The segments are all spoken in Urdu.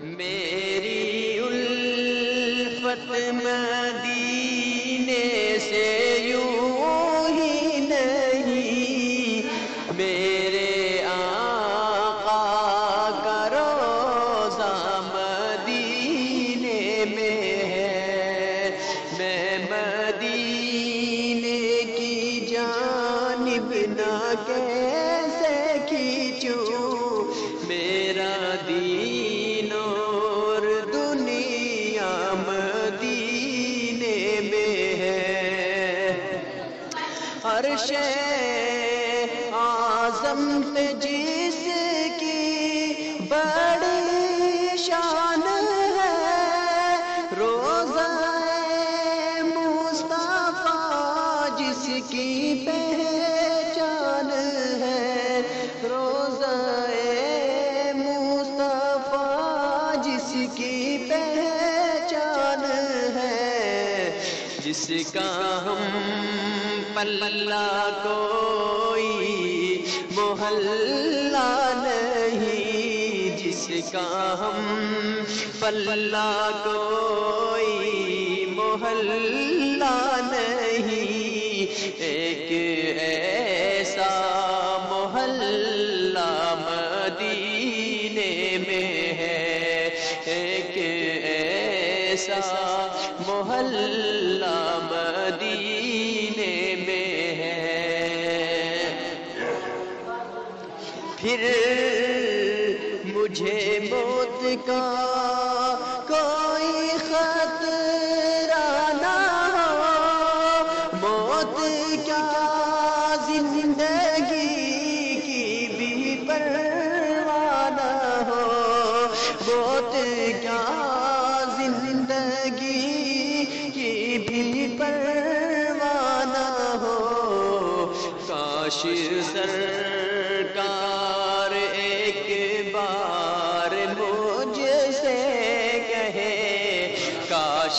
میری الفت مدینے سے یوں ہی نہیں، میرے آقا کا روضہ مدینے میں ہے۔ میں مدینے کی جانب نہ کیسے کھینچوں، میرا دین اور دنیا مدینے میں ہے۔ عرش اعظم پہ جس کی بڑی شان ہے، روضہ مصطفیٰ جس کی پہچان ہے، روضہ مصطفیٰ جس کی پہچان ہے، جس کا ہم پلہ کوئی محلہ نہیں، جس کا ہم پلہ کوئی محلہ نہیں، ایک ایسا محلہ مدینے میں ہے، ایک ایسا محلہ مدینے میں ہے۔ پھر مجھے موت کا کوئی خطرہ نہ ہو، موت کیا زندگی کی بھی پرواہ نہ ہو، موت کیا زندگی کی بھی پرواہ نہ ہو۔ کاش سرکار ایک بار مجھ سے کہے، کاش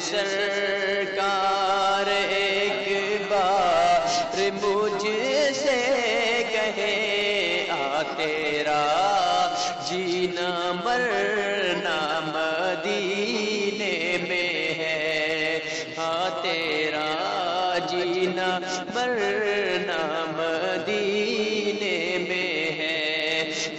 سرکار ایک بار مجھ سے کہے، آ تیرا جینا مرنا مدینے میں ہے، آ تیرا جینا مرنا مدینے میں ہے۔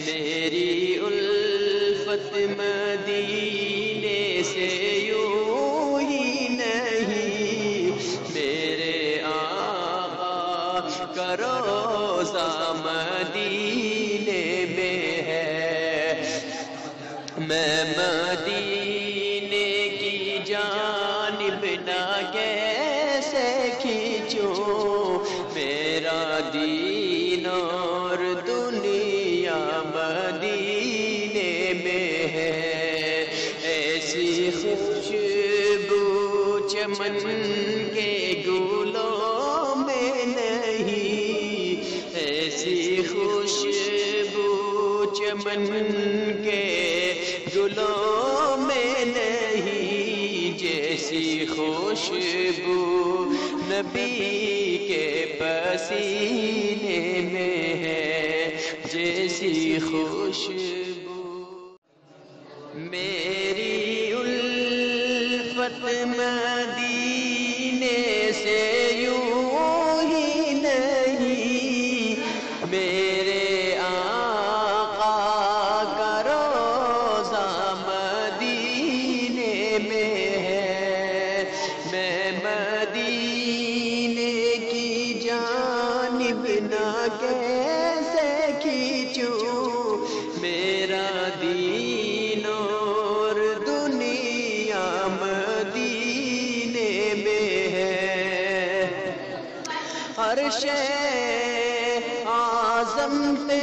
میری الفت مدینے سے یوں ہی نہیں، میرے آقا کا روضہ مدینے میں ہے۔ میں مدینے کی جانب نہ کیسے کھینچوں، میرا دین اور دنیا مدینے میں ہے۔ ایسی خوشبو چمن کے گلوں میں نہیں، ایسی خوشبو چمن کے گلوں میں نہیں، جیسی خوشبو نبی کے پسینے میں ہے، جیسی خوشبو۔ میری الفت مدینے سے یوں ہی نہیں، میرے آقا کا روضہ مدینے میں ہے۔ میں مدینے کی جانب نہ کیسے کھینچوں، میرا دین اور دنیا مدینے میں ہے۔ عرش اعظم پہ